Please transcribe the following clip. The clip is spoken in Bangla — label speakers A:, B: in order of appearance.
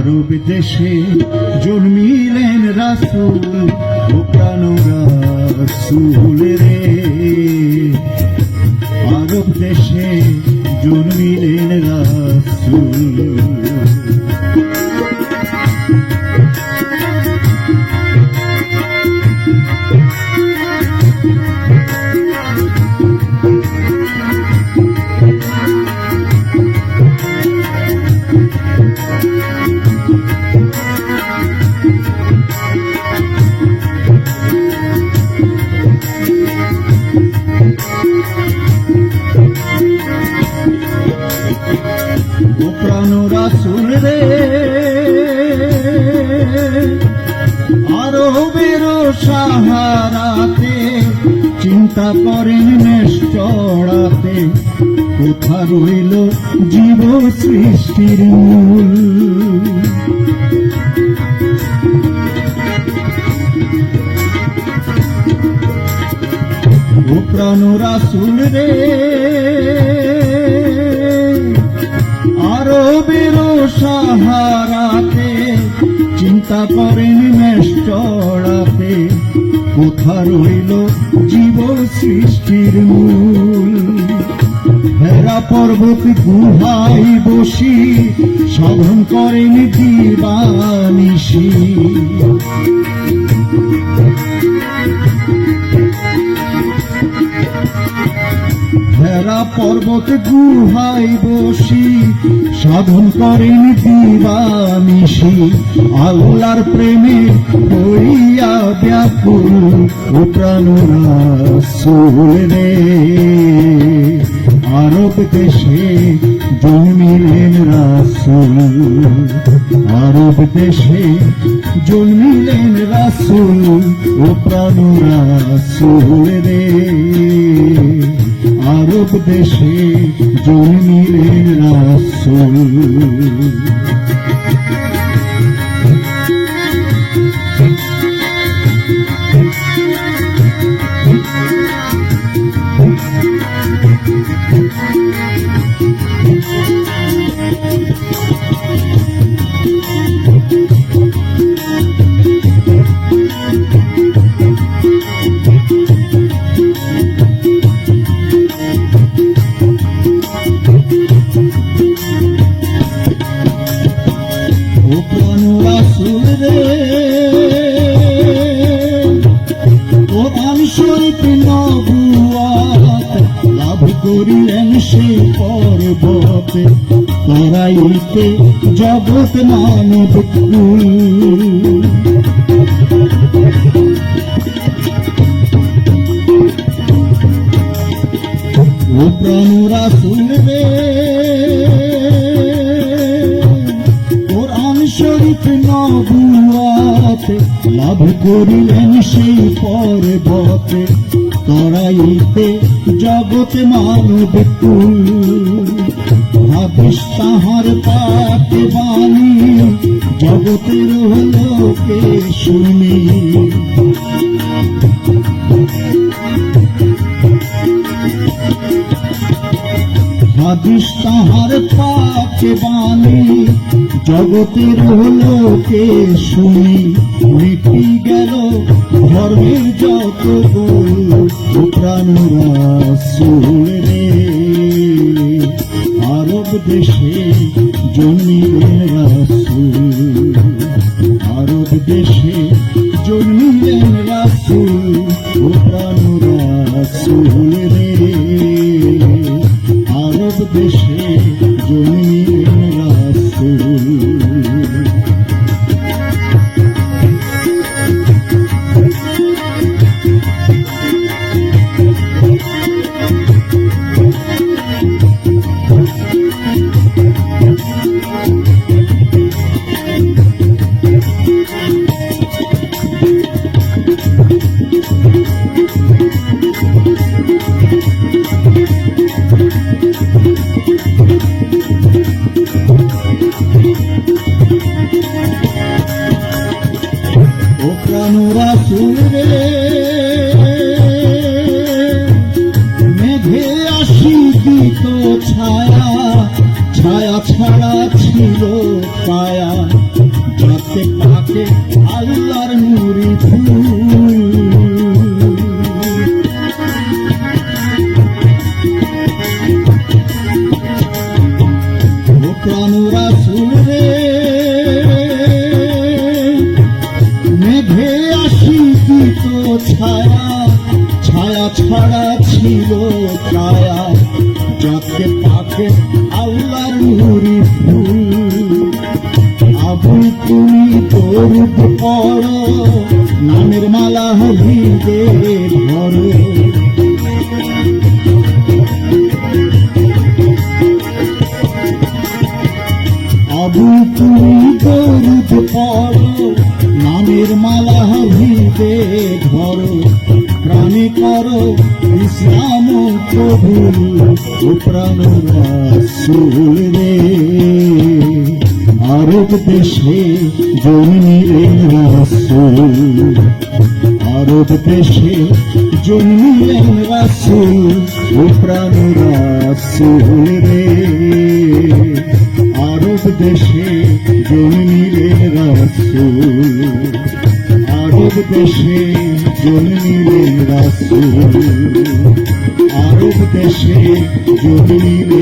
A: আরব দেশে জন্মিলেন রাসূল, ও প্রাণ রাসূল রে। আরব দেশে জন্মিলেন রাসূল। ও প্রাণ রাসূল রে, আরবের সাহারাতে চিন্তা করেন নেশ চড়াতে, কোথা রইল জীব সৃষ্টির মূল। ও প্রাণ রাসূল রে, আরবের সাহারাতে চিন্তা করেন নেশ চড়াতে, কোথা রইল জীব সৃষ্টির মূল। হেরা পর্বত গুহায় বসি সাধন করেন দিবানিশি, হেরা পর্বত গুহায় বসি সাধন করেন দিবানিশি, আল্লাহর প্রেমে হইয়া ব্যাকুল, ও প্রাণ রাসূল রে। আরব দেশে জন্মিলেন রাসূল, আরব দেশে জন্মিলেন রাসূল, ও প্রাণ রাসূল রে। আরব দেশে জন্মিলেন রাসূল। ও প্রাণ রাসূল রে, কোরআন শরীফ নবুয়াত লাভ করিলেন সে পর্বতে, তরাইতে জগৎ মানব কুল। ও প্রাণ রাসূল রে, কোরআন শরীফ নবুয়াতে লাভ করিলেন সেই পর্বতে, তরাইতে জগৎ মানব কুল। হাদিস তাহার পাতে বাণী জগতের লোকে শুনি, হাদিস তাহার পাকে বাণী জগতের লোকে শুনি, মিটি গেল ধর্মের যত গোল, ও প্রাণ রাসূল রে। আরব দেশে জন্মিলেন রাসূল, আরব দেশে জন্মিলেন রাসূল, ও প্রাণ রাসূল রে। আরব দেশে জন্মিলেন রাসূল। কায়া যাতে পাকে আল্লাহর নুরি ফুল ও প্রাণ রাসূল রে মেঘে আশিকিত ছায়া ছায়া ছাড়া ছিল কায়া যাকে পাকে আল্লাহর নুরি ফুল আবু তুমি দরুদ পড়ো নামের মালা হলিদে ধরো আবু তুমি দরুদ পড়ো নামের মালা হলিদে ধরো প্রাণে করো ইসলাম কবুল ও প্রাণ রাসূল রে আরব দেশে জন্মিলেন রাসূল আরব দেশে জন্মিলেন রাসূল ও প্রাণ রাসূল রে আরব দেশে জন্মিলেন রাসূল আরব দেশে জন্মিলেন রাসূল আরব দেশে জন্মিলেন